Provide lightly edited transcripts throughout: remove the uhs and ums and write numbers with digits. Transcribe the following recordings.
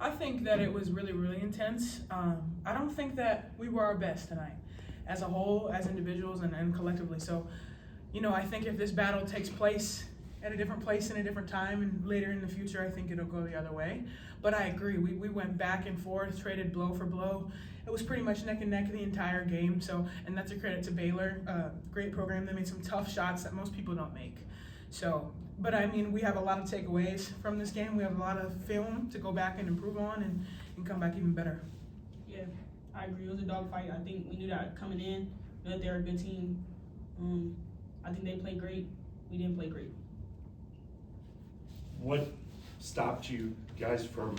I think that it was really, really intense. I don't think that we were our best tonight as a whole, as individuals and collectively. So, I think if this battle takes place at a different place in a different time and later in the future, I think it'll go the other way. But I agree, we went back and forth, traded blow for blow. It was pretty much neck and neck the entire game. So, and that's a credit to Baylor, great program. They made some tough shots that most people don't make. So, but I mean, we have a lot of takeaways from this game. We have a lot of film to go back and improve on and come back even better. Yeah, I agree. It was a dogfight. I think we knew that coming in, that they're a good team. I think they played great. We didn't play great. What stopped you guys from,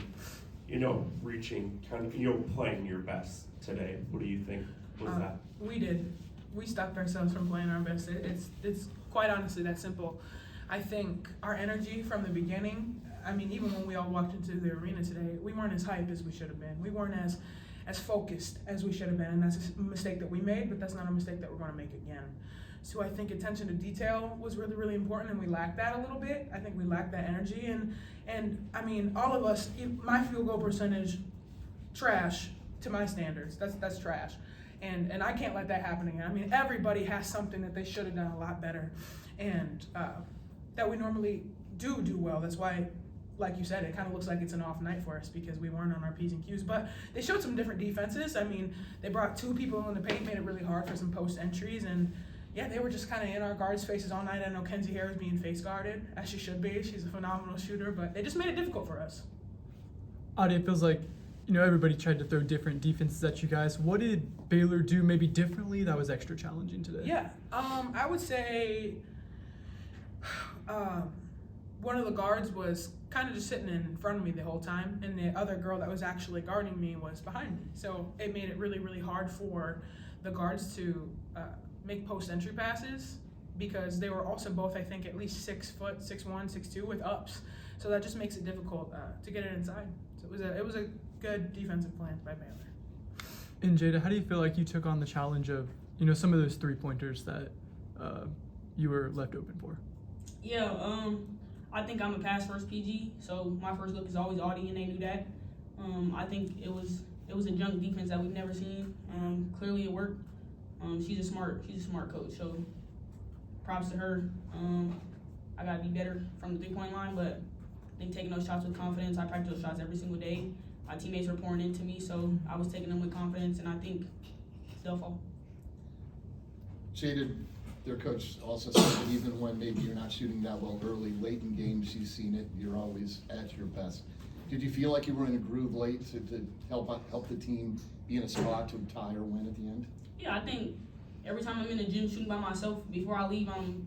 reaching kind of, playing your best today? What do you think was that? We did. We stopped ourselves from playing our best. It's quite honestly that simple. I think our energy from the beginning, even when we all walked into the arena today, we weren't as hyped as we should have been. We weren't as focused as we should have been, and that's a mistake that we made, but that's not a mistake that we're going to make again. So I think attention to detail was really, really important, and we lacked that a little bit. I think we lacked that energy, and all of us, my field goal percentage, trash to my standards. That's trash. And I can't let that happen again. Everybody has something that they should have done a lot better, and that we normally do well. That's why, like you said, it kind of looks like it's an off night for us because we weren't on our P's and Q's. But they showed some different defenses. They brought two people in the paint, made it really hard for some post entries, and yeah, they were just kind of in our guards' faces all night. I know Kenzie Harris being face guarded, as she should be. She's a phenomenal shooter, but they just made it difficult for us. Addy, it feels like everybody tried to throw different defenses at you guys. What did Baylor do maybe differently that was extra challenging today? Yeah, I would say one of the guards was kind of just sitting in front of me the whole time, and the other girl that was actually guarding me was behind me. So it made it really, really hard for the guards to make post-entry passes because they were also both, I think, at least 6 foot, 6'1", 6'2", with ups. So that just makes it difficult to get it inside. So it was a good defensive plan by Baylor. And Jada, how do you feel like you took on the challenge of some of those 3-pointers that you were left open for? Yeah, I think I'm a pass first PG, so my first look is always Audi, and they knew that. I think it was a junk defense that we've never seen. Clearly it worked. She's a smart coach, so props to her. I gotta be better from the 3-point line, but I think taking those shots with confidence. I practice those shots every single day. My teammates were pouring into me, so I was taking them with confidence, and I think they'll fall. Jada, their coach also said that even when maybe you're not shooting that well early, late in games, she's seen it, you're always at your best. Did you feel like you were in a groove late to help the team be in a spot to tie or win at the end? Yeah, I think every time I'm in the gym shooting by myself, before I leave, I'm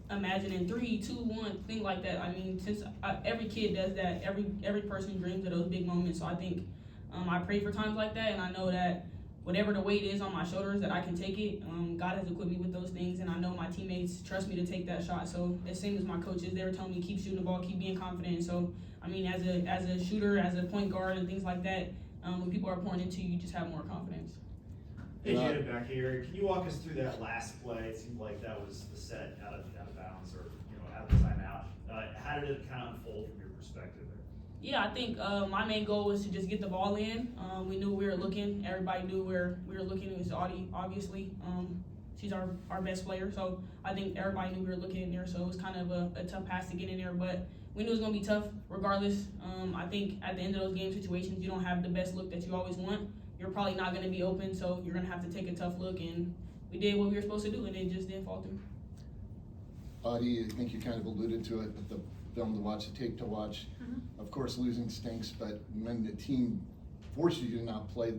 imagining 3, 2, 1, things like that. Since every kid does that, every person dreams of those big moments. So I think I pray for times like that, and I know that whatever the weight is on my shoulders, that I can take it. God has equipped me with those things, and I know my teammates trust me to take that shot. So as same as my coaches, they were telling me keep shooting the ball, keep being confident. So as a shooter, as a point guard, and things like that, when people are pouring into you, you just have more confidence. Hey, Jada, back here. Can you walk us through that last play? It seemed like that was the set out of bounds or out of the timeout. How did it kind of unfold from your perspective there? Yeah, I think my main goal was to just get the ball in. We knew we were looking. Everybody knew where we were looking. It was Audi, obviously. She's our best player, so I think everybody knew we were looking in there. So it was kind of a tough pass to get in there, but we knew it was going to be tough regardless. I think at the end of those game situations, you don't have the best look that you always want. You're probably not going to be open, so you're going to have to take a tough look, and we did what we were supposed to do, and it just didn't fall through. Audi, I think you kind of alluded to it with the film to watch, the tape to watch. Mm-hmm. Of course, losing stinks, but when the team forces you to not play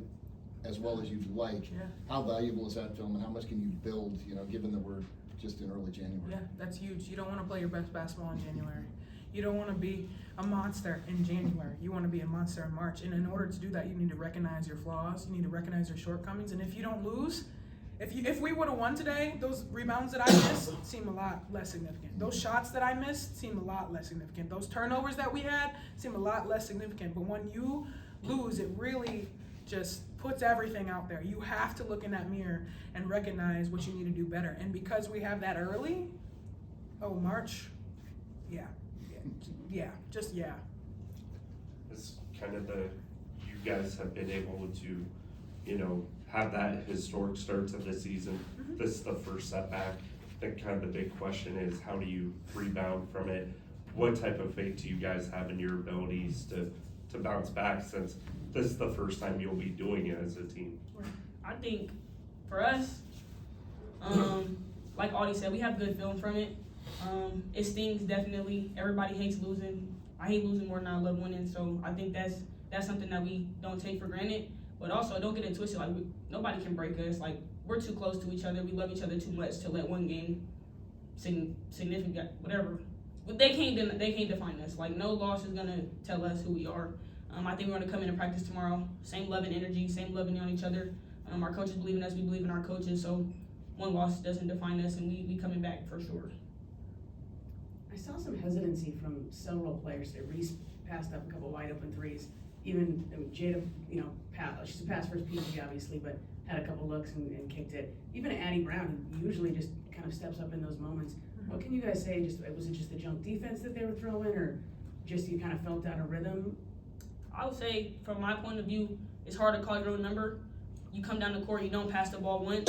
as well as you'd like, how valuable is that film, and how much can you build, given that we're just in early January? Yeah, that's huge. You don't want to play your best basketball in January. You don't want to be a monster in January. You want to be a monster in March. And in order to do that, you need to recognize your flaws. You need to recognize your shortcomings. And if you don't lose, if we would have won today, those rebounds that I missed seem a lot less significant. Those shots that I missed seem a lot less significant. Those turnovers that we had seem a lot less significant. But when you lose, it really just puts everything out there. You have to look in that mirror and recognize what you need to do better. And because we have that early, March, yeah. As you guys have been able to, you know, have that historic start to the season. This is the first setback. I think kind of the big question is, how do you rebound from it? What type of faith do you guys have in your abilities to bounce back, since this is the first time you'll be doing it as a team? I think for us, like Audi said, we have good film from it. It stings definitely. Everybody hates losing. I hate losing more than I love winning. So I think that's something that we don't take for granted. But also, don't get it twisted. Like, nobody can break us. Like, we're too close to each other. We love each other too much to let one game significant, whatever. But they can't define us. Like, no loss is gonna tell us who we are. I think we're gonna come into practice tomorrow. Same love and energy, same loving on each other. Our coaches believe in us. We believe in our coaches. So one loss doesn't define us, and we coming back for sure. I saw some hesitancy from several players. Reese passed up a couple wide open threes. Even Jada, you know, she's a pass first PG obviously, but had a couple looks and kicked it. Even Addy Brown, who usually just kind of steps up in those moments. What can you guys say? Was it just the junk defense that they were throwing, or just you kind of felt out of rhythm? I would say, from my point of view, it's hard to call your own number. You come down the court, you don't pass the ball once,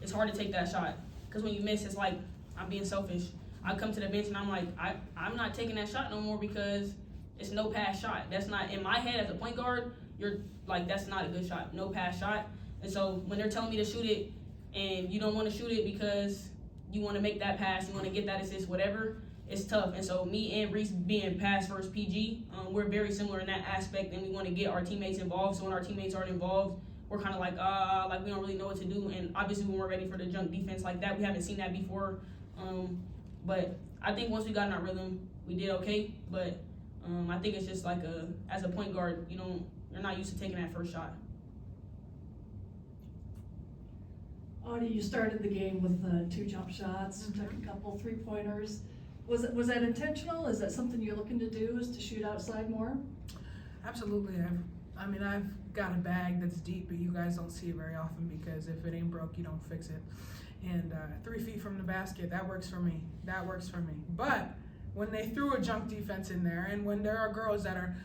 it's hard to take that shot. Because when you miss, it's like, I'm being selfish. I come to the bench and I'm like, I'm not taking that shot no more because it's no pass shot. That's not, in my head as a point guard, you're like, that's not a good shot, no pass shot. And so when they're telling me to shoot it and you don't want to shoot it because you want to make that pass, you want to get that assist, whatever, it's tough. And so me and Reese being pass first PG, we're very similar in that aspect, and we want to get our teammates involved. So when our teammates aren't involved, we're kind of like we don't really know what to do. And obviously when we're ready for the junk defense like that, we haven't seen that before. But I think once we got in our rhythm, we did okay. But I think it's just like as a point guard, you're not used to taking that first shot. Audi, you started the game with 2 jump shots, took a couple 3-pointers. Was that intentional? Is that something you're looking to do, is to shoot outside more? Absolutely. I've got a bag that's deep, but you guys don't see it very often because if it ain't broke, you don't fix it. And 3 feet from the basket, that works for me. That works for me. But when they threw a junk defense in there, and when there are girls that are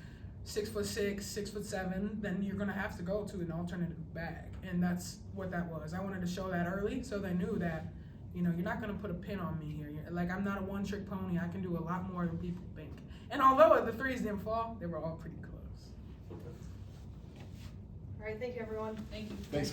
6'6", 6'7", then you're gonna have to go to an alternative bag, and that's what that was. I wanted to show that early so they knew that, you're not gonna put a pin on me here. Like, I'm not a one-trick pony. I can do a lot more than people think. And although the threes didn't fall, they were all pretty close. All right, thank you, everyone. Thank you. Thanks.